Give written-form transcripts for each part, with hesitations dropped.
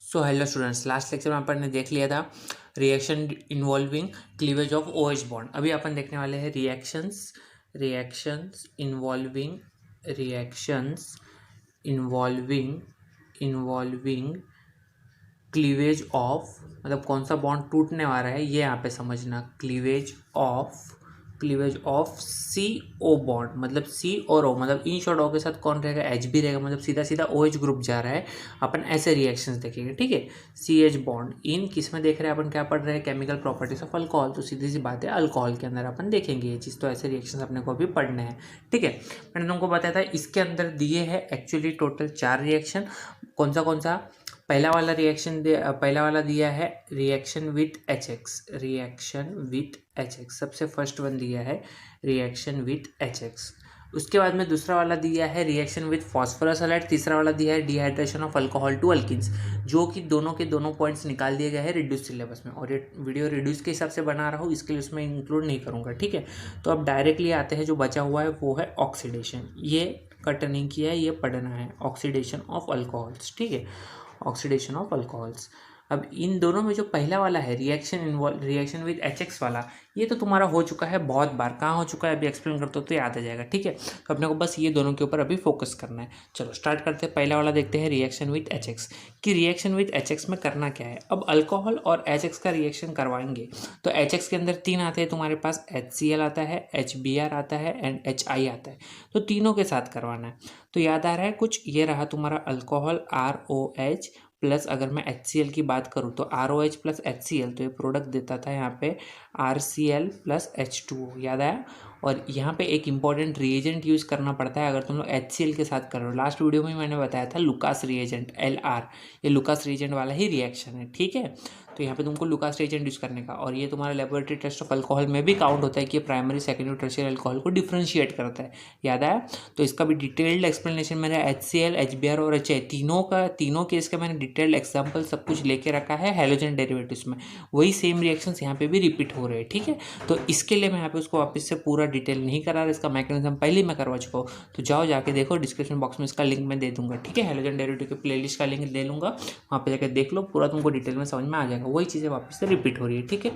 So hello students, last lecture में अपन ने देख लिया था reaction involving cleavage of OH bond. अभी अपन देखने वाले हैं रिएक्शंस इन्वॉल्विंग क्लीवेज ऑफ, मतलब कौन सा बॉन्ड टूटने वाला है ये यहाँ पे समझना। Cleavage of C O bond, मतलब सी और ओ, मतलब इन शॉर्ट ओ के साथ कौन रहेगा, एच भी रहेगा, मतलब सीधा सीधा OH ग्रुप जा रहा है। अपन ऐसे रिएक्शंस देखेंगे, ठीक है। CH बॉन्ड इन किस में देख रहे हैं अपन, क्या पढ़ रहे हैं, केमिकल प्रॉपर्टीज ऑफ अल्कोहल। तो सीधी सी बात है, अल्कोहल के अंदर अपन देखेंगे ये चीज़। तो ऐसे रिएक्शंस अपने को अभी पढ़ने हैं, ठीक है। मैंने तुमको बताया था इसके अंदर दिए हैं एक्चुअली टोटल 4 रिएक्शन। कौन सा पहला वाला दिया है रिएक्शन विथ एच एक्स, सबसे फर्स्ट वन दिया है रिएक्शन विथ HX। उसके बाद में दूसरा वाला दिया है रिएक्शन विथ फॉस्फोरस हैलाइड। तीसरा वाला दिया है dehydration of alcohol to alkenes, जो कि दोनों के दोनों पॉइंट्स निकाल दिए गए हैं रिड्यूस सिलेबस में। और ये वीडियो रिड्यूस के हिसाब से बना रहा हूँ, इसके लिए उसमें इंक्लूड नहीं करूँगा, ठीक है। तो अब डायरेक्टली आते हैं, जो बचा हुआ है वो है ऑक्सीडेशन। ये कट नहीं किया है, ये पढ़ना है, ऑक्सीडेशन ऑफ अल्कोहल्स, ठीक है, ऑक्सीडेशन ऑफ अल्कोहल्स। अब इन दोनों में जो पहला वाला है रिएक्शन विद HX वाला, ये तो तुम्हारा हो चुका है बहुत बार। कहाँ हो चुका है अभी एक्सप्लेन करते हो तो याद आ जाएगा, ठीक है। तो अपने को बस ये दोनों के ऊपर अभी फोकस करना है। चलो स्टार्ट करते हैं। पहला वाला देखते हैं रिएक्शन विद HX, कि रिएक्शन विद HX में करना क्या है। अब अल्कोहल और HX का रिएक्शन करवाएंगे तो HX के अंदर 3 आते हैं तुम्हारे पास, HCl आता है, HBr आता है एंड HI आता है। तो तीनों के साथ करवाना है। तो याद आ रहा है कुछ, ये रहा तुम्हारा अल्कोहल ROH प्लस, अगर मैं HCl की बात करूँ तो ROH प्लस HCl, तो ये प्रोडक्ट देता था यहाँ पे RCl प्लस H2O, याद आया। और यहाँ पे एक इंपॉर्टेंट रिएजेंट यूज़ करना पड़ता है अगर तुम लोग HCl के साथ कर रहे हो। लास्ट वीडियो में मैंने बताया था लुकास रिएजेंट, LR, ये लुकास रिएजेंट वाला ही रिएक्शन है, ठीक है। तो यहाँ पे तुमको लुकास रिएजेंट यूज़ करने का, और ये तुम्हारा लेबोरेटरी टेस्ट ऑफ अल्कोहल में भी काउंट होता है कि प्राइमरी सेकेंडरी टर्शियरी अल्कोहल को डिफ्रेंशिएट करता है, याद आया। तो इसका भी डिटेल्ड एक्सप्लेनेशन मैंने HCl, HBr और HI तीनों केस का मैंने डिटेल्ड एग्जाम्पल सब कुछ लेके रखा है हैलोजन डेरिवेटिव्स में। वही सेम रिएक्शंस यहाँ पे भी रिपीट हो रहे हैं, ठीक है। तो इसके लिए मैं यहाँ पे उसको वापस से पूरा डिटेल नहीं करा रहा, इसका मैकेनिज्म पहले ही मैं करवा चुका हूँ। तो जाओ जाके देखो, डिस्क्रिप्शन बॉक्स में इसका लिंक मैं दे दूंगा, ठीक है। हैलोजन डेरिवेटिव की प्लेलिस्ट का लिंक दे लूँगा, वहाँ पे जाकर देख लो, पूरा तुमको डिटेल में समझ में आ जाएगा। वही चीज़ें वापस से रिपीट हो रही है, ठीक है,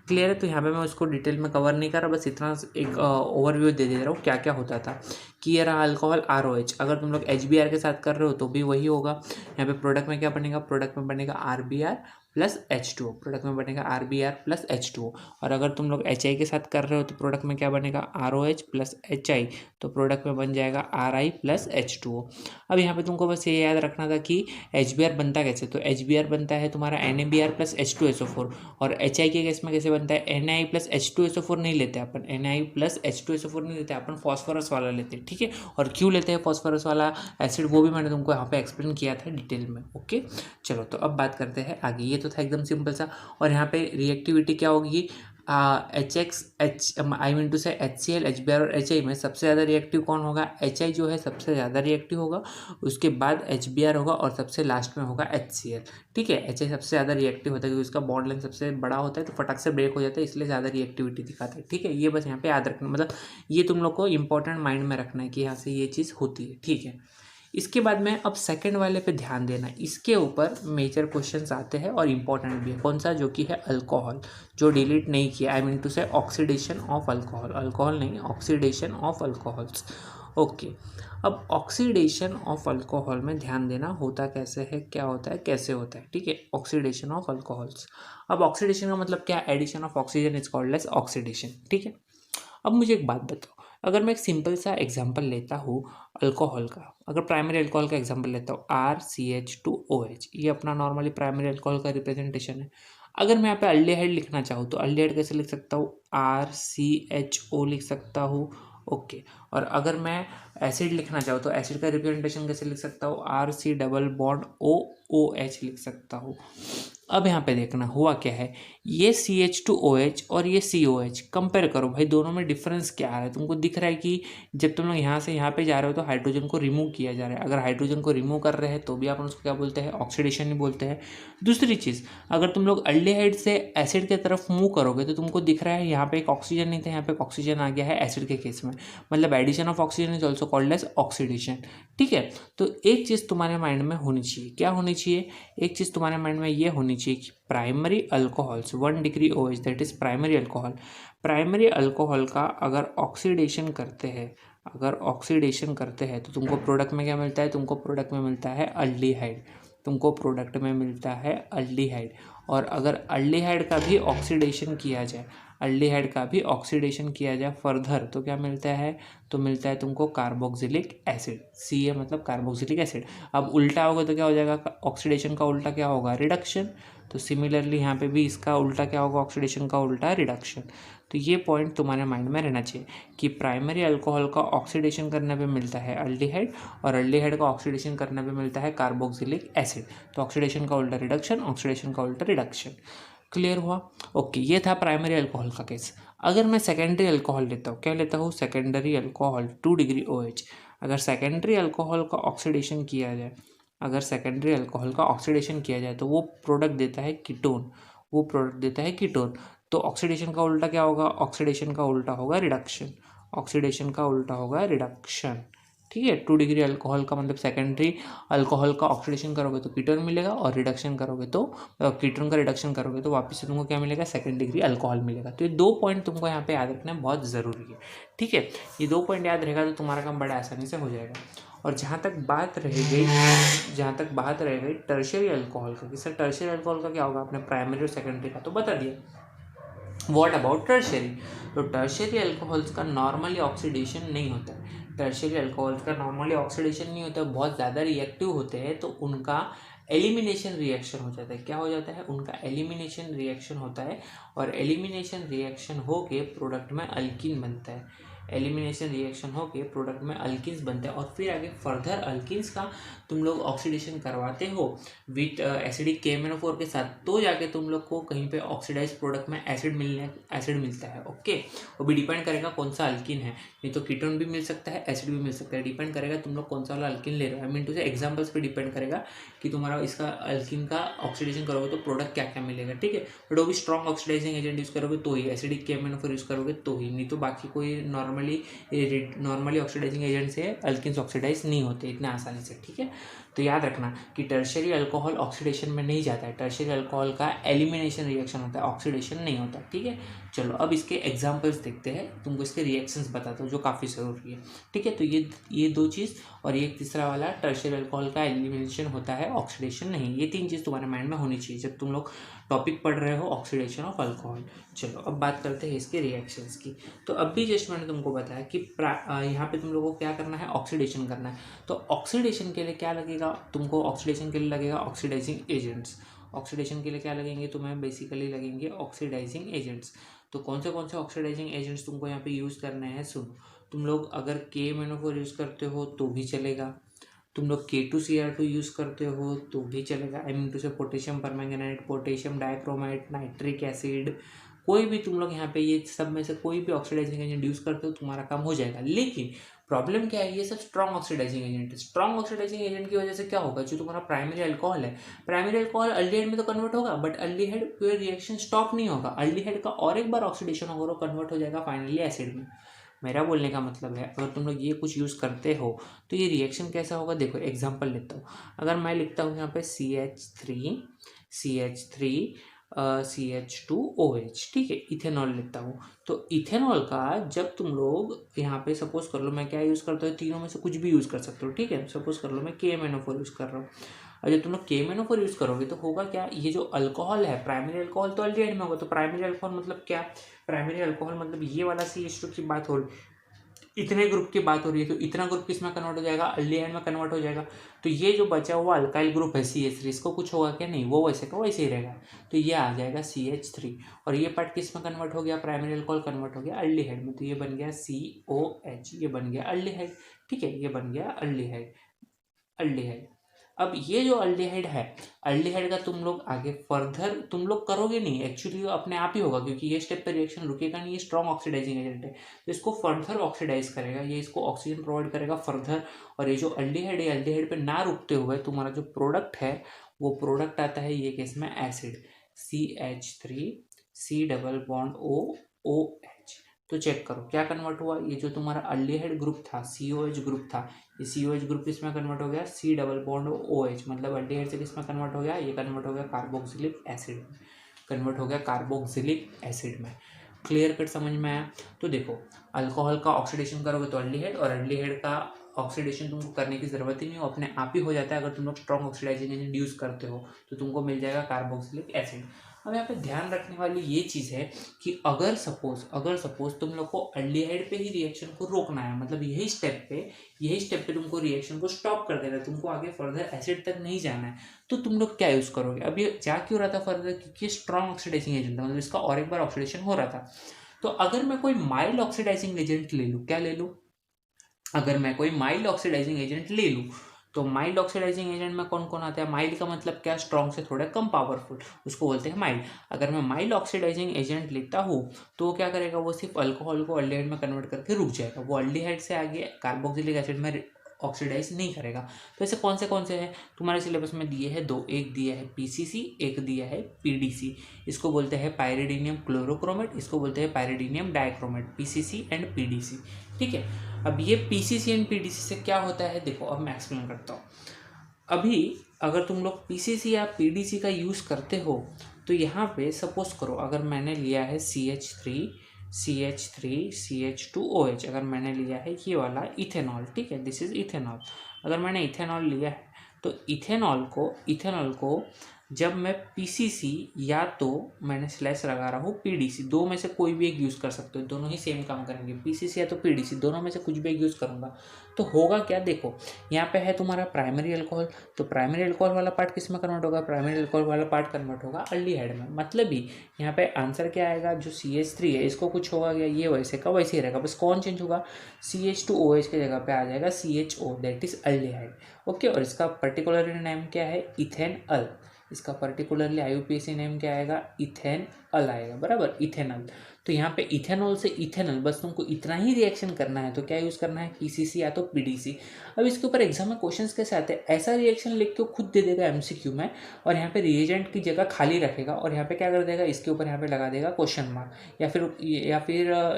क्लियर है। तो यहाँ पे मैं उसको डिटेल में कवर नहीं कर रहा, बस इतना एक ओवरव्यू दे रहा हूँ क्या क्या होता था। कि ये रहा अल्कोहल ROH, अगर तुम लोग HBr के साथ कर रहे हो तो भी वही होगा। यहाँ पे प्रोडक्ट में क्या बनेगा, प्रोडक्ट में बनेगा RBr प्लस H2O, प्रोडक्ट में बनेगा RBr प्लस H2O। और अगर तुम लोग HI के साथ कर रहे हो तो प्रोडक्ट में क्या बनेगा, ROH प्लस HI, तो प्रोडक्ट में बन जाएगा RI प्लस H2O। अब यहाँ पे तुमको बस ये याद रखना था कि HBr बनता कैसे, तो HBr बनता है तुम्हारा NaBr प्लस H2SO4। और HI के केस में कैसे बनता है, Na प्लस H2SO4 नहीं लेते अपन, Na प्लस H2SO4 नहीं लेते अपन, फॉस्फोरस वाला लेते हैं, ठीक है। और क्यों लेते हैं फॉस्फोरस वाला एसिड, वो भी मैंने तुमको यहाँ पे एक्सप्लेन किया था डिटेल में, ओके। चलो तो अब बात करते हैं आगे। ये तो था एकदम सिंपल सा। और यहाँ पे रिएक्टिविटी क्या होगी, आई मीन टू से HCl, HBr और HI में सबसे ज़्यादा रिएक्टिव कौन होगा, HI जो है सबसे ज़्यादा रिएक्टिव होगा, उसके बाद HBr होगा और सबसे लास्ट में होगा HCl, ठीक है। HI सबसे ज़्यादा रिएक्टिव होता है क्योंकि उसका बॉन्ड लेंथ सबसे बड़ा होता है, तो फटाक से ब्रेक हो जाता है, इसलिए ज़्यादा रिएक्टिविटी दिखाता है, ठीक है। ये बस यहाँ पे याद रखना, मतलब ये तुम लोग को इंपॉर्टेंट माइंड में रखना है कि यहाँ से ये चीज़ होती है, ठीक है। इसके बाद में अब सेकंड वाले पे ध्यान देना, इसके ऊपर मेजर क्वेश्चंस आते हैं और इम्पोर्टेंट भी है। कौन सा, जो कि है अल्कोहल, जो डिलीट नहीं किया, आई मीन टू से ऑक्सीडेशन ऑफ अल्कोहल, अल्कोहल नहीं, ऑक्सीडेशन ऑफ अल्कोहल्स, ओके। अब ऑक्सीडेशन ऑफ अल्कोहल में ध्यान देना, होता कैसे है, क्या होता है, कैसे होता है, ठीक है। ऑक्सीडेशन ऑफ अल्कोहल्स, अब ऑक्सीडेशन का मतलब क्या, addition of oxygen is called as oxidation, ठीक है। अब मुझे एक बात बताओ, अगर मैं एक सिंपल सा एग्जांपल लेता हूँ अल्कोहल का, अगर प्राइमरी अल्कोहल का एग्जांपल लेता हूँ RCH2OH, ये अपना नॉर्मली प्राइमरी अल्कोहल का रिप्रेजेंटेशन है। अगर मैं यहाँ पे अल्डिहाइड लिखना चाहूँ तो अल्डिहाइड कैसे लिख सकता हूँ, RCHO लिख सकता हूँ, ओके। और अगर मैं एसिड लिखना चाहूँ तो एसिड का रिप्रेजेंटेशन कैसे लिख सकता हूँ, RC डबल बॉन्ड OOH लिख सकता हूँ, अब यहाँ पे देखना हुआ क्या है, ये CH2OH और ये COH कंपेयर करो भाई, दोनों में डिफरेंस क्या आ रहा है। तुमको दिख रहा है कि जब तुम लोग यहाँ से यहाँ पे जा रहे हो तो हाइड्रोजन को रिमूव किया जा रहा है। अगर हाइड्रोजन को रिमूव कर रहे हैं तो भी अपन उसको क्या बोलते हैं, ऑक्सीडेशन ही बोलते हैं। दूसरी चीज़, अगर तुम लोग अल्डिहाइड से एसिड की तरफ मूव करोगे तो तुमको दिख रहा है यहाँ पे एक ऑक्सीजन नहीं था, यहाँ पे एक ऑक्सीजन आ गया है एसिड के केस में, मतलब addition of oxygen is also called as oxidation. ठीक है, तो एक चीज़ तुम्हारे माइंड में होनी चाहिए, क्या होनी चाहिए, एक चीज़ तुम्हारे माइंड में ये होनी चाहिए कि primary alcohols 1 degree OH that is primary alcohol, primary alcohol का अगर ऑक्सीडेशन करते हैं, अगर ऑक्सीडेशन करते हैं तो तुमको प्रोडक्ट में क्या मिलता है, तुमको प्रोडक्ट में मिलता है अल्डिहाइड, तुमको प्रोडक्ट में मिलता है अल्डिहाइड। और अगर अल्डिहाइड का भी ऑक्सीडेशन किया जाए, अल्डिहाइड का भी ऑक्सीडेशन किया जाए फर्दर तो क्या मिलता है, तो मिलता है तुमको कार्बोक्सिलिक एसिड, Ca मतलब कार्बोक्सिलिक एसिड। अब उल्टा होगा तो क्या हो जाएगा, ऑक्सीडेशन का उल्टा क्या होगा, रिडक्शन। तो सिमिलरली यहाँ पे भी इसका उल्टा क्या होगा, ऑक्सीडेशन का उल्टा रिडक्शन। तो ये पॉइंट तुम्हारे माइंड में रहना चाहिए कि प्राइमरी अल्कोहल का ऑक्सीडेशन करने पे मिलता है अल्डिहाइड और अल्डिहाइड का ऑक्सीडेशन करने पे मिलता है कार्बोक्सिलिक एसिड। तो ऑक्सीडेशन का उल्टा रिडक्शन, ऑक्सीडेशन का उल्टा रिडक्शन। क्लियर हुआ? ओके, ये था प्राइमरी अल्कोहल का केस। अगर मैं सेकेंडरी अल्कोहल लेता हूँ, क्या लेता हूँ, सेकेंडरी अल्कोहल 2 डिग्री OH। अगर सेकेंडरी अल्कोहल का ऑक्सीडेशन किया जाए, अगर सेकेंडरी अल्कोहल का ऑक्सीडेशन किया जाए तो वो प्रोडक्ट देता है कीटोन, वो प्रोडक्ट देता है कीटोन। तो ऑक्सीडेशन का उल्टा क्या होगा, ऑक्सीडेशन का उल्टा होगा रिडक्शन, ऑक्सीडेशन का उल्टा होगा रिडक्शन। ठीक है, 2 डिग्री अल्कोहल का मतलब सेकेंडरी अल्कोहल का ऑक्सीडेशन करोगे तो कीटोन मिलेगा और रिडक्शन करोगे तो कीटोन का रिडक्शन करोगे तो वापस से तुमको क्या मिलेगा, सेकेंड डिग्री अल्कोहल मिलेगा। तो ये 2 पॉइंट तुमको यहाँ पे याद रखना बहुत ज़रूरी है। ठीक है, ये 2 पॉइंट याद रहेगा तो तुम्हारा काम बड़ा आसानी से हो जाएगा। और जहाँ तक बात रह गई, जहाँ तक बात रह गई टर्शियरी अल्कोहल का, कि सर टर्शियरी अल्कोहल का क्या होगा, आपने प्राइमरी और सेकेंडरी का तो बता दिया। What about tertiary? तो टर्शियरी अल्कोहल्स का नॉर्मली ऑक्सीडेशन नहीं होता है, टर्शियरी अल्कोहल्स का नॉर्मली ऑक्सीडेशन नहीं होता है, बहुत ज़्यादा रिएक्टिव होते हैं तो उनका एलिमिनेशन रिएक्शन हो जाता है। क्या हो जाता है, उनका एलिमिनेशन रिएक्शन होता है और एलिमिनेशन रिएक्शन होके प्रोडक्ट में अल्कीन बनता है, एलिमिनेशन रिएक्शन होके प्रोडक्ट में अल्किन्स बनते हैं और फिर आगे फर्दर अल्किन्स का तुम लोग ऑक्सीडेशन करवाते हो विथ एसिडिक KMnO4 के साथ, तो जाके तुम लोग को कहीं पे ऑक्सीडाइज प्रोडक्ट में एसिड मिलता है। ओके, वो भी डिपेंड करेगा कौन सा अल्किन है, नहीं तो कीटोन भी मिल सकता है, एसिड भी मिल सकता है, डिपेंड करेगा तुम लोग कौन सा वाला अल्किन ले रहे हो। आई मीन टू से एग्जाम्पल्स पे डिपेंड करेगा कि तुम्हारा इसका अल्किन का ऑक्सीडेशन करोगे तो प्रोडक्ट क्या क्या मिलेगा। ठीक है, बट वो भी स्ट्रॉन्ग ऑक्सीडाइजिंग एजेंट यूज़ करोगे तो ही, एसिडिक KMnO4 यूज़ करोगे तो ही, नहीं तो बाकी कोई नॉर्मली ऑक्सीडाइजिंग एजेंट से अल्किन्स ऑक्सीडाइज नहीं होते इतने आसानी से। ठीक है, तो याद रखना कि टर्शियरी अल्कोहल ऑक्सीडेशन में नहीं जाता है, टर्शियरी अल्कोहल का एलिमिनेशन रिएक्शन होता है, ऑक्सीडेशन नहीं होता। ठीक है, चलो अब इसके एग्जांपल्स देखते हैं, तुमको इसके रिएक्शंस बताता हूँ जो काफ़ी ज़रूरी है। ठीक है, तो ये 2 चीज़ और ये तीसरा वाला टर्शियरी अल्कोहल का एलिमिनेशन होता है, ऑक्सीडेशन नहीं। ये 3 चीज़ तुम्हारे माइंड में होनी चाहिए जब तुम लोग टॉपिक पढ़ रहे हो ऑक्सीडेशन ऑफ अल्कोहल। चलो अब बात करते हैं इसके रिएक्शंस की। तो अब भी जस्ट मैंने तुमको बताया कि यहाँ पे तुम लोगों को क्या करना है, ऑक्सीडेशन करना है। तो ऑक्सीडेशन के लिए क्या लगेगा तुमको, ऑक्सीडेशन के लिए लगेगा ऑक्सीडाइजिंग एजेंट्स। ऑक्सीडेशन के लिए क्या लगेंगे तुम्हें, बेसिकली लगेंगे ऑक्सीडाइजिंग एजेंट्स। तो कौन से ऑक्सीडाइजिंग एजेंट्स तुमको यहाँ पे यूज़ करने हैं, सुनो। तुम लोग अगर KMnO4 यूज़ करते हो तो भी चलेगा, तुम लोग K2Cr2 यूज़ करते हो तो भी चलेगा, आई मीन टू से potassium permanganate, potassium dichromate, nitric acid, कोई भी तुम लोग यहाँ पे ये सब में से कोई भी ऑक्सीडाइजिंग एजेंट यूज़ करते हो तुम्हारा काम हो जाएगा। लेकिन प्रॉब्लम क्या है, ये सब स्ट्रॉन्ग ऑक्सीडाइजिंग एजेंट है। स्ट्रॉन्ग ऑक्सीडाइजिंग एजेंट की वजह से क्या होगा, जो तुम्हारा प्राइमरी अल्कोहल है, प्राइमरी अल्कोहल अल्डिहाइड में तो कन्वर्ट होगा बट अल्डिहाइड कोई रिएक्शन स्टॉप नहीं होगा, अल्डिहाइड का और एक बार ऑक्सीडेशन होगा, कन्वर्ट हो जाएगा फाइनली एसिड में। मेरा बोलने का मतलब है अगर तुम लोग ये कुछ यूज़ करते हो तो ये रिएक्शन कैसा होगा, देखो एग्जांपल लेता हूँ। अगर मैं लिखता हूँ यहाँ पे CH2OH, ठीक है, इथेनॉल लिखता हूँ। तो इथेनॉल का जब तुम लोग यहाँ पे सपोज कर लो मैं क्या यूज़ करता हूँ, तीनों में से कुछ भी यूज़ कर सकते हो। ठीक है, सपोज कर लो मैं KMnO4 यूज़ कर रहा हूँ। और जब तुम लोग KMnO4 यूज़ करोगे तो होगा क्या, ये जो अल्कोहल है प्राइमरी अल्कोहल तो अल्डिहाइड में होगा, तो प्राइमरी अल्कोहल मतलब क्या, प्राइमरी अल्कोहल मतलब ये वाला CH2 की बात हो रही, इतने ग्रुप की बात हो रही है, तो इतना ग्रुप किसमें कन्वर्ट हो जाएगा, अल्डिहाइड में कन्वर्ट हो जाएगा। तो ये जो बचा हुआ अल्काइल ग्रुप है CH3, इसको कुछ होगा क्या, नहीं, वो वैसे का वैसे ही रहेगा। तो ये आ जाएगा CH3 और ये पार्ट किस में कन्वर्ट हो गया, प्राइमरी अल्कोहल कन्वर्ट हो गया अल्डिहाइड में, तो ये बन गया COH, ये बन गया अल्डिहाइड। ठीक है, ये बन गया अल्डिहाइड। अब ये जो अल्डिहाइड है, अल्डिहाइड का तुम लोग आगे फर्दर तुम लोग करोगे नहीं, एक्चुअली अपने आप ही होगा, क्योंकि ये स्टेप पे रिएक्शन रुकेगा नहीं, ये स्ट्रॉन्ग ऑक्सीडाइजिंग एजेंट है, तो इसको फर्दर ऑक्सीडाइज करेगा, ये इसको ऑक्सीजन प्रोवाइड करेगा फर्दर। और ये जो अल्डिहाइड है, अल्डिहाइड पे ना रुकते हुए तुम्हारा जो प्रोडक्ट है वो प्रोडक्ट आता है ये केस में acid, CH3C double bond O, तो चेक करो क्या कन्वर्ट हुआ, ये जो तुम्हारा अल्डिहाइड ग्रुप था, COH ग्रुप था, ये COH ग्रुप किसमें कन्वर्ट हो गया, C डबल बॉन्ड OH, मतलब अल्डिहाइड से किसमें कन्वर्ट हो गया, ये कन्वर्ट हो गया कार्बोक्सिलिक एसिड में, कन्वर्ट हो गया कार्बोक्सिलिक एसिड में। क्लियर कट समझ में आया। तो देखो अल्कोहल का ऑक्सीडेशन करोगे तो अल्डिहाइड, और अल्डिहाइड का ऑक्सीडेशन तुमको करने की ज़रूरत ही नहीं हो, अपने आप ही हो जाता है। अगर तुम लोग स्ट्रॉन्ग ऑक्सीडाइजिंग एजेंट यूज़ करते हो तो तुमको मिल जाएगा कार्बोक्सिलिक एसिड। अब यहाँ पे ध्यान रखने वाली ये चीज़ है कि अगर सपोज तुम लोग को अल्डिहाइड पे ही रिएक्शन को रोकना है, मतलब यही स्टेप पे तुमको रिएक्शन को स्टॉप कर देना है, तुमको आगे फर्दर एसिड तक नहीं जाना है, तो तुम लोग क्या यूज़ करोगे। अब ये जा क्यों रहा था फर्दर, क्योंकि स्ट्रॉन्ग ऑक्सीडाइजिंग एजेंट था, मतलब इसका और एक बार ऑक्सीडेशन हो रहा था। तो अगर मैं कोई माइल्ड ऑक्सीडाइजिंग एजेंट ले लूँ, क्या ले लूँ, अगर मैं कोई माइल्ड ऑक्सीडाइजिंग एजेंट ले लूँ, तो माइल्ड ऑक्सीडाइजिंग एजेंट में कौन कौन आता है, माइल्ड का मतलब क्या, स्ट्रॉन्ग से थोड़ा कम पावरफुल, उसको बोलते हैं माइल्ड। अगर मैं माइल्ड ऑक्सीडाइजिंग एजेंट लेता हूँ तो वो क्या करेगा, वो सिर्फ अल्कोहल को अल्डिहाइड में कन्वर्ट करके रुक जाएगा, वो अल्डिहाइड से आगे कार्बोक्सिलिक एसिड में ऑक्सीडाइज नहीं करेगा। तो ऐसे कौन से हैं तुम्हारे सिलेबस में दिए हैं दो, एक दिया है PCC, एक दिया है PDC। इसको बोलते हैं पायरिडीनियम क्लोरोक्रोमेट, इसको बोलते हैं पायरिडीनियम डाइक्रोमेट, PCC एंड PDC। ठीक है, अब ये PCC एंड PDC से क्या होता है देखो, अब मैं एक्सप्लेन करता हूँ। अभी अगर तुम लोग PCC या PDC का यूज़ करते हो तो यहाँ पे सपोज करो अगर मैंने लिया है CH3CH2OH, अगर मैंने लिया है ये वाला इथेनॉल, ठीक है, दिस इज इथेनॉल। अगर मैंने इथेनॉल लिया है तो इथेनॉल को जब मैं PCC या तो मैंने स्लैश लगा रहा हूँ PDC, दो में से कोई भी एक यूज़ कर सकते हो, दोनों ही सेम काम करेंगे, PCC या तो PDC, दोनों में से कुछ भी एक यूज़ करूँगा तो होगा क्या, देखो यहाँ पे है तुम्हारा प्राइमरी अल्कोहल, तो प्राइमरी अल्कोहल वाला पार्ट किस में कन्वर्ट होगा, प्राइमरी अल्कोहल वाला पार्ट कन्वर्ट होगा अल्डिहाइड में। मतलब ही यहाँ पे आंसर क्या आएगा, जो CH3 है इसको कुछ होगा क्या, ये वैसे का वैसे ही रहेगा, बस कौन चेंज होगा, CH2OH की जगह पे आ जाएगा CHO, that is aldehyde. Okay, और इसका पर्टिकुलर नेम क्या है, इथेनॉल, इसका पर्टिकुलरली IUPAC नेम क्या आएगा, इथेनॉल आएगा, बराबर, इथेनॉल। तो यहाँ पे इथेनॉल से इथेनॉल, बस तुमको इतना ही रिएक्शन करना है, तो क्या यूज़ करना है, PCC या तो PDC। अब इसके ऊपर एग्जाम में क्वेश्चंस कैसे आते हैं, ऐसा रिएक्शन लिख के खुद दे देगा MCQ में, और यहाँ पे रिएजेंट की जगह खाली रखेगा, और यहाँ पे क्या कर देगा, इसके ऊपर यहाँ पे लगा देगा क्वेश्चन मार्क, या फिर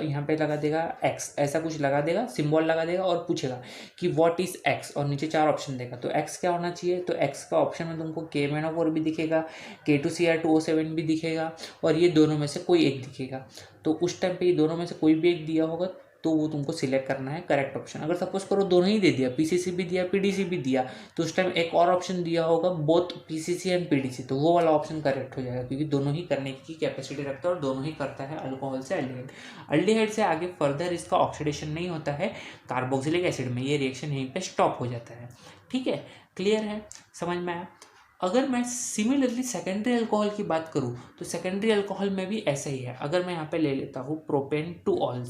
यहाँ पे लगा देगा X, ऐसा कुछ लगा देगा, सिम्बॉल लगा देगा, और पूछेगा कि व्हाट इज X, और नीचे 4 ऑप्शन देगा, तो X क्या होना चाहिए, तो X का ऑप्शन में तुमको KMnO4 भी दिखेगा, K2Cr2O7 भी दिखेगा, और ये दोनों में से कोई एक दिखेगा। तो उस टाइम पे ये दोनों में से कोई भी एक दिया होगा तो वो तुमको सिलेक्ट करना है करेक्ट ऑप्शन। अगर सपोज करो दोनों ही दे दिया, PCC भी दिया PDC भी दिया, तो उस टाइम एक और ऑप्शन दिया होगा बोथ PCC एंड PDC, तो वो वाला ऑप्शन करेक्ट हो जाएगा, क्योंकि दोनों ही करने की कैपेसिटी रखता है और दोनों ही करता है अल्कोहल से अल्डिहाइड। अल्डिहाइड से आगे फर्दर इसका ऑक्सीडेशन नहीं होता है कार्बोक्सिलिक एसिड में, ये रिएक्शन यहीं पर स्टॉप हो जाता है। ठीक है, क्लियर है, समझ में आया। अगर मैं सिमिलरली सेकेंडरी अल्कोहल की बात करूँ तो सेकेंडरी अल्कोहल में भी ऐसा ही है। अगर मैं यहाँ पे ले लेता हूँ प्रोपेन टू ऑल,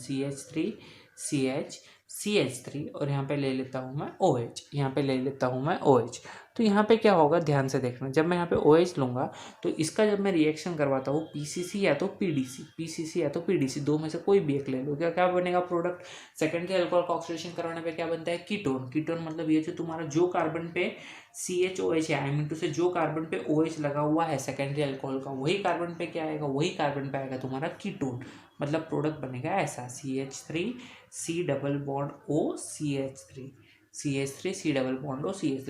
CH3 और यहाँ पे ले लेता हूँ मैं OH, यहाँ पे ले लेता हूँ मैं OH, तो यहाँ पे क्या होगा ध्यान से देखना, जब मैं यहाँ पे OH लूँगा तो इसका जब मैं रिएक्शन करवाता हूँ PCC या तो PDC, दो में से कोई भी एक ले लो, क्या बनेगा प्रोडक्ट। सेकेंडरी अल्कोहल का ऑक्सीडेशन करवाने पे क्या बनता है, कीटोन मतलब ये जो तुम्हारा जो कार्बन पे CHOH है, आई मीन टू से जो कार्बन पे OH लगा हुआ है सेकेंडरी अल्कोहल का, वही कार्बन पे क्या आएगा, वही कार्बन पे आएगा तुम्हारा कीटोन, मतलब प्रोडक्ट बनेगा ऐसा CH3C double bond O CH3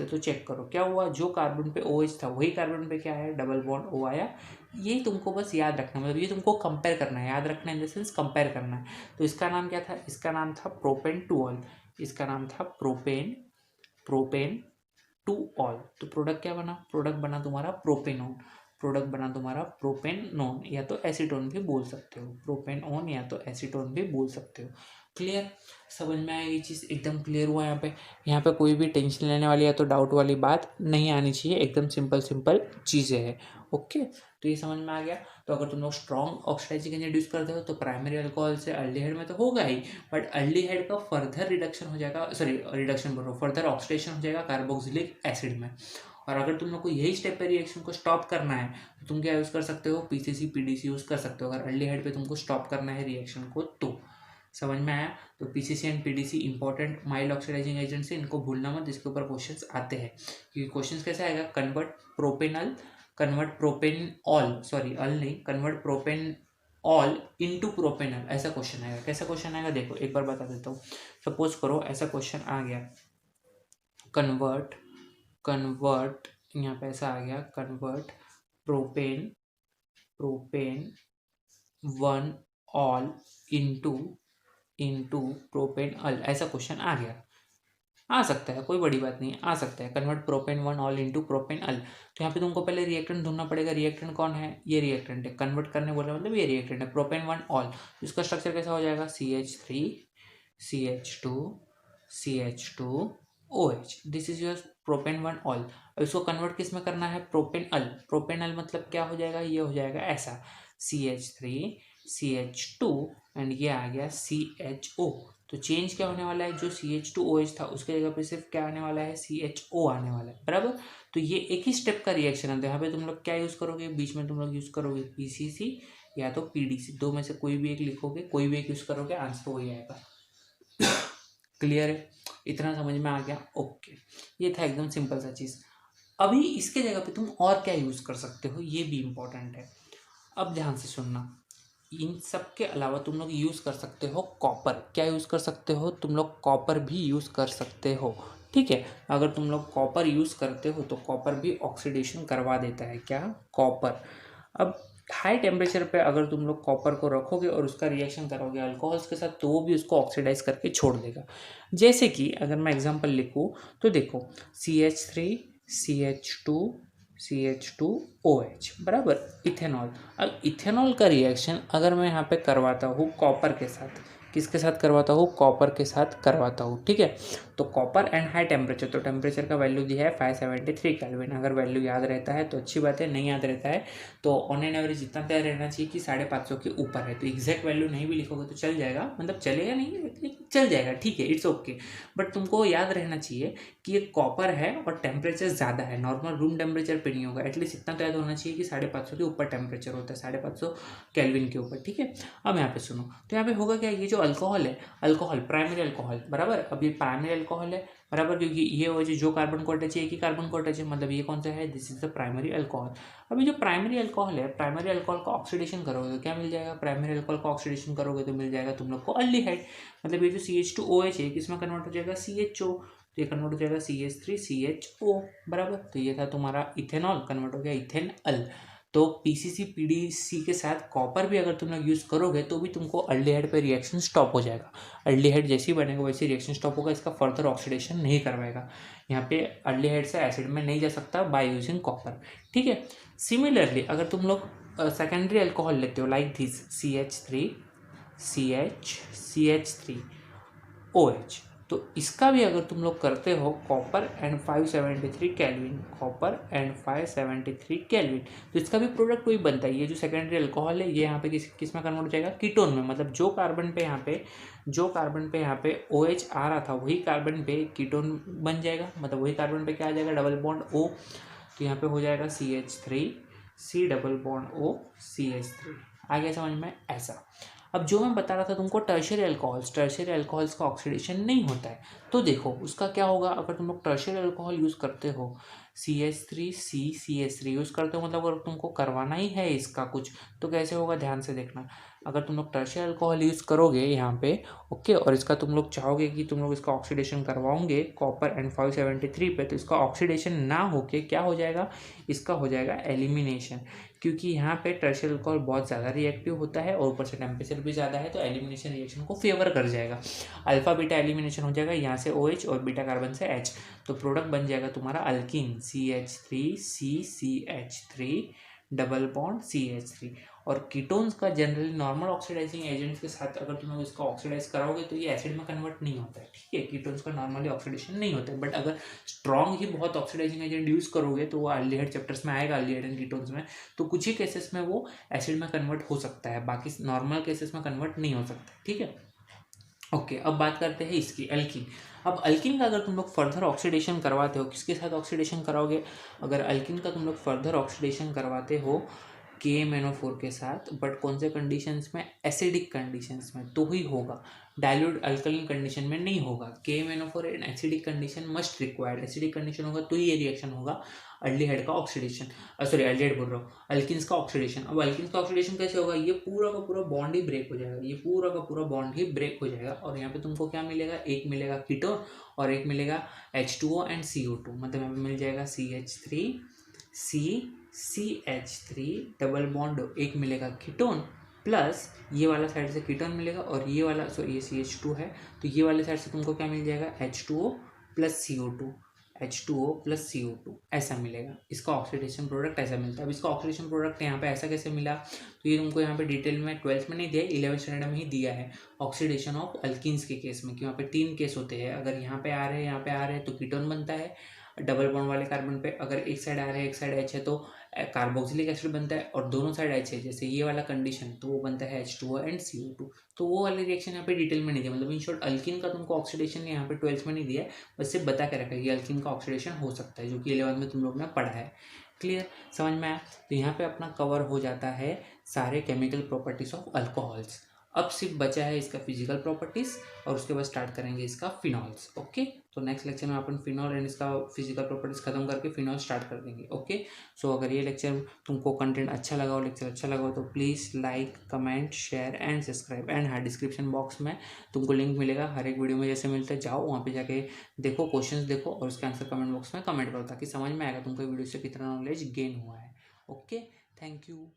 तो चेक करो क्या हुआ, जो कार्बन पे OH था वही कार्बन पे क्या आया, डबल बॉन्ड O आया। ये तुमको बस याद रखना, मतलब ये तुमको कंपेयर करना है, याद रखना इन द सेंस कंपेयर करना है। तो इसका नाम क्या था, इसका नाम था प्रोपेन टू ऑल, इसका नाम था प्रोपेन टू ऑल। तो प्रोडक्ट क्या बना, प्रोडक्ट बना तुम्हारा प्रोपेनोन, या तो एसीटोन भी बोल सकते हो, प्रोपेनोन या तो एसीटोन भी बोल सकते हो। क्लियर, समझ में आया, ये चीज़ एकदम क्लियर हुआ। यहाँ पे कोई भी टेंशन लेने वाली या तो डाउट वाली बात नहीं आनी चाहिए, एकदम सिंपल चीज़ें हैं। ओके, तो ये समझ में आ गया। तो अगर तुम लोग स्ट्रॉन्ग ऑक्सीडाइजिंग एजेंट यूज करते हो तो प्राइमरी अल्कोहल से अल्डिहाइड में तो होगा ही, बट अल्डिहाइड का फर्दर रिडक्शन हो जाएगा, फर्दर ऑक्सीडेशन हो जाएगा कार्बोक्सिलिक एसिड में। और अगर तुम लोग को यही स्टेप पे रिएक्शन को स्टॉप करना है तो तुम क्या यूज़ कर सकते हो, पीसीसी पीडीसी यूज़ कर सकते हो, अगर अर्लीहाइड पे तुमको स्टॉप करना है रिएक्शन को तो। समझ में आया? तो PCC and PDC important mild oxidising agent से, इनको भूलना मत, इसके ऊपर क्वेश्चंस आते हैं। क्योंकि क्वेश्चंस कैसे आएगा, convert propane all into propanal, ऐसा क्वेश्चन आएगा। कैसा क्वेश्चन आएगा देखो एक बार बता देता हूँ। सपोज करो ऐसा क्वेश्चन आ गया, कन्वर्ट यहाँ पे ऐसा आ गया, convert propane one ol into propane al, ऐसा क्वेश्चन आ गया। आ सकता है, कोई बड़ी बात नहीं, आ सकता है। Convert propane one ol into propane al, तो यहाँ पे तुमको पहले रिएक्टेंट ढूंढना पड़ेगा। रिएक्टेंट कौन है, ये रिएक्टेंट है। कन्वर्ट करने बोला मतलब ये रिएक्टेंट है, प्रोपेन वन ऑल। इसका स्ट्रक्चर कैसा हो जाएगा, CH3 CH2 OH, this is your propane one all. अब इसको कन्वर्ट किस में करना है, प्रोपेन अल मतलब क्या हो जाएगा, ये हो जाएगा ऐसा, CH3 CH2 एंड ये आ गया CHO। तो चेंज क्या होने वाला है, जो CH2OH था उसके जगह पे सिर्फ क्या आने वाला है, CHO आने वाला है, बराबर। तो ये एक ही स्टेप का रिएक्शन है। तो यहाँ पे तुम लोग क्या यूज़ करोगे, बीच में तुम लोग यूज़ करोगे PCC या तो PDC, दो में से कोई भी एक लिखोगे, कोई भी एक यूज़ करोगे, आंसर वही आएगा। क्लियर है, इतना समझ में आ गया? ओके, ये था एकदम सिंपल सा चीज़। अभी इसके जगह पे तुम और क्या यूज़ कर सकते हो, ये भी इम्पोर्टेंट है। अब ध्यान से सुनना, इन सब के अलावा तुम लोग यूज़ कर सकते हो कॉपर। क्या यूज़ कर सकते हो, तुम लोग कॉपर भी यूज़ कर सकते हो, ठीक है। अगर तुम लोग कॉपर यूज़ करते हो तो कॉपर भी ऑक्सीडेशन करवा देता है, क्या, कॉपर। अब हाई टेम्परेचर पे अगर तुम लोग कॉपर को रखोगे और उसका रिएक्शन करोगे अल्कोहल्स के साथ, तो वो भी उसको ऑक्सीडाइज करके छोड़ देगा। जैसे कि अगर मैं एग्जांपल लिखूँ तो देखो, CH3 CH2OH बराबर, इथेनॉल। अब इथेनॉल का रिएक्शन अगर मैं यहाँ पे करवाता हूँ कॉपर के साथ, किसके साथ करवाता हूँ, कॉपर के साथ करवाता हूँ, ठीक है। तो कॉपर एंड हाई टेम्परेचर, तो टेम्परेचर का वैल्यू दिया है 573 केल्विन। अगर वैल्यू याद रहता है तो अच्छी बात है, नहीं याद रहता है तो ऑन एन एवरेज इतना तय रहना चाहिए कि 550 के ऊपर है। तो एग्जैक्ट वैल्यू नहीं भी लिखोगे तो चल जाएगा, मतलब चलेगा नहीं लेकिन चल जाएगा, ठीक है, इट्स ओके। बट तुमको याद रहना चाहिए कि ये कॉपर है और टेम्परेचर ज़्यादा है, नॉर्मल रूम टेम्परेचर पे नहीं होगा। एटलीस्ट इतना तो याद होना चाहिए कि 550 के ऊपर टेम्परेचर होता है, 550 केल्विन के ऊपर, ठीक है। अब यहाँ पे सुनो, तो यहाँ पे होगा क्या, ये जो अल्कोहल है, अल्कोहल प्राइमरी अल्कोहल बराबर, अब ये प्राइमरी अल्कोहल है बराबर, क्योंकि ये वजह जो कार्बन को अटैच है, एक ही कार्बन को अटैच है, मतलब ये कौन सा है, this is the primary alcohol. अभी जो प्राइमरी अल्कोहल है, प्राइमरी अल्कोहल का ऑक्सीडेशन करोगे तो क्या मिल जाएगा, प्राइमरी अल्कोहल का ऑक्सीडेशन करोगे तो मिल जाएगा तुम लोग को अल्डिहाइड। मतलब ये जो CH2OH है किसमें कन्वर्ट हो जाएगा, CHO, तो ये कन्वर्ट हो जाएगा CH3CHO बराबर। तो ये था तुम्हारा इथेनॉल, कन्वर्ट हो गया इथेनॉल। तो PCC PDC के साथ कॉपर भी अगर तुम लोग यूज़ करोगे तो भी तुमको अल्डिहाइड पे रिएक्शन स्टॉप हो जाएगा। अल्डिहाइड जैसे ही बनेगा वैसे रिएक्शन स्टॉप होगा, इसका फर्दर ऑक्सीडेशन नहीं करवाएगा। यहाँ पे अल्डिहाइड से एसिड में नहीं जा सकता बाय यूजिंग कॉपर, ठीक है। सिमिलरली अगर तुम लोग सेकेंडरी अल्कोहल लेते हो लाइक दिस CH3CH3OH, तो इसका भी अगर तुम लोग करते हो copper and 573 kelvin, copper and 573 kelvin, तो इसका भी प्रोडक्ट वही बनता है। ये जो सेकेंडरी अल्कोहल है ये यहाँ पे किस में कन्वर्ट हो जाएगा, कीटोन में। मतलब जो कार्बन पे यहाँ पे OH आ रहा था वही कार्बन पे कीटोन बन जाएगा, मतलब वही कार्बन पे क्या आ जाएगा, डबल बॉन्ड O। तो यहाँ पे हो जाएगा CH3C double bond O CH3। आगे समझ में ऐसा। अब जो मैं बता रहा था तुमको टर्शियरी अल्कोहल्स का ऑक्सीडेशन नहीं होता है, तो देखो उसका क्या होगा। अगर तुम लोग टर्शियरी अल्कोहल यूज़ करते हो, CH3C यूज़ करते हो, मतलब अगर तुमको करवाना ही है इसका कुछ, तो कैसे होगा, ध्यान से देखना। अगर तुम लोग टर्शियरी अल्कोहल यूज़ करोगे यहाँ पे, ओके, और इसका तुम लोग चाहोगे कि तुम लोग इसका ऑक्सीडेशन करवाओगे कॉपर एंड 573 पे, तो इसका ऑक्सीडेशन ना होके क्या हो जाएगा, इसका हो जाएगा एलिमिनेशन। क्योंकि यहाँ पे टर्शियरी अल्कोहल बहुत ज़्यादा रिएक्टिव होता है और ऊपर से टेम्परेचर भी ज़्यादा है, तो एलिमिनेशन रिएक्शन को फेवर कर जाएगा। अल्फा बीटा एलिमिनेशन हो जाएगा, यहाँ से OH और बीटा कार्बन से H, तो प्रोडक्ट बन जाएगा तुम्हारा alkyne CH3CCH3 double bond CH3। और कीटोन्स का जनरली नॉर्मल ऑक्सीडाइजिंग एजेंट्स के साथ अगर तुम लोग इसका ऑक्सीडाइज कराओगे तो ये एसिड में कन्वर्ट नहीं होता है, ठीक है। कीटोन्स का नॉर्मली ऑक्सीडेशन नहीं होता है, बट अगर स्ट्रॉन्ग ही बहुत ऑक्सीडाइजिंग एजेंट यूज़ करोगे तो वो अल्डिहाइड चैप्टर्स में आएगा, अल्डिहाइड एंड कीटोन्स में, तो कुछ ही केसेस में वो एसिड में कन्वर्ट हो सकता है, बाकी नॉर्मल केसेस में कन्वर्ट नहीं हो सकता, ठीक है। ओके, अब बात करते हैं इसकी अल्किन। अब अल्किन का अगर तुम लोग फर्दर ऑक्सीडेशन करवाते हो, किसके साथ ऑक्सीडेशन कराओगे? अगर अल्किन का तुम लोग फर्दर ऑक्सीडेशन करवाते हो KMnO4 के साथ, बट कौन से कंडीशंस में? एसिडिक कंडीशंस में तो ही होगा, डाइल्यूट अल्कलीन कंडीशन में नहीं होगा। KMnO4 in acidic condition must required, acidic condition होगा तो ही ये रिएक्शन होगा अल्डिहाइड का ऑक्सीडेशन, सॉरी अल्डिहाइड बोल रहा हूँ, अल्किन्स का ऑक्सीडेशन। अब अल्किन्स का ऑक्सीडेशन कैसे होगा? ये पूरा का पूरा बॉन्ड ही ब्रेक हो जाएगा, ये पूरा का पूरा बॉन्ड ही ब्रेक हो जाएगा, और यहाँ पे तुमको क्या मिलेगा? एक मिलेगा कीटोन और एक मिलेगा H2O एंड CO2, मतलब यहाँ पे मिल जाएगा CH3 डबल बॉन्ड, एक मिलेगा कीटोन प्लस ये वाला साइड से कीटोन मिलेगा, और ये वाला सॉरी ये CH2 है, तो ये वाले साइड से तुमको क्या मिल जाएगा? H2O प्लस CO2 ऐसा मिलेगा। इसका ऑक्सीडेशन प्रोडक्ट ऐसा मिलता है। अब इसका ऑक्सीडेशन प्रोडक्ट यहाँ पे ऐसा कैसे मिला? तो ये तुमको यहाँ पे डिटेल में 12th में नहीं दिया है, 11th स्टैंडर्ड में ही दिया है। ऑक्सीडेशन ऑफ अल्किन्स के केस में कि वहाँ पे 3 केस होते हैं, अगर यहाँ पे आ रहे हैं, यहाँ पे आ रहे हैं तो कीटोन बनता है डबल बॉन्ड वाले कार्बन पे, अगर एक साइड आ रहा है एक साइड H है तो कार्बोक्सिलिक एसिड बनता है, और दोनों साइड H है जैसे ये वाला कंडीशन तो वो बनता है H2O एंड CO2। तो वो वाली रिएक्शन यहाँ पे डिटेल में नहीं दिया, मतलब इन शॉर्ट अल्किन का तुमको ऑक्सीडेशन यहाँ पे 12th में नहीं दिया है, बस सिर्फ बता के रखा है कि अल्किन का ऑक्सीडेशन हो सकता है, जो कि 11th में तुम लोग ने पढ़ा है। क्लियर, समझ में आया? तो यहाँ पे अपना कवर हो जाता है सारे केमिकल प्रॉपर्टीज ऑफ अल्कोहल्स। अब सिर्फ बचा है इसका फिजिकल प्रॉपर्टीज, और उसके बाद स्टार्ट करेंगे इसका फिनॉल्स। ओके, तो नेक्स्ट लेक्चर में अपन फिनॉल एंड इसका फिजिकल प्रॉपर्टीज खत्म करके फिनॉल स्टार्ट कर देंगे। ओके, सो अगर ये लेक्चर तुमको कंटेंट अच्छा लगा हो, लेक्चर अच्छा लगा हो, तो please like, comment, share and subscribe. And हाँ, डिस्क्रिप्शन बॉक्स में तुमको लिंक मिलेगा हर एक वीडियो में जैसे मिलता है, जाओ वहाँ पे जाके देखो, क्वेश्चंस देखो, और उसके आंसर कमेंट बॉक्स में कमेंट करो, ताकि समझ में आएगा तुमको वीडियो से कितना नॉलेज गेन हुआ है। Okay, thank you.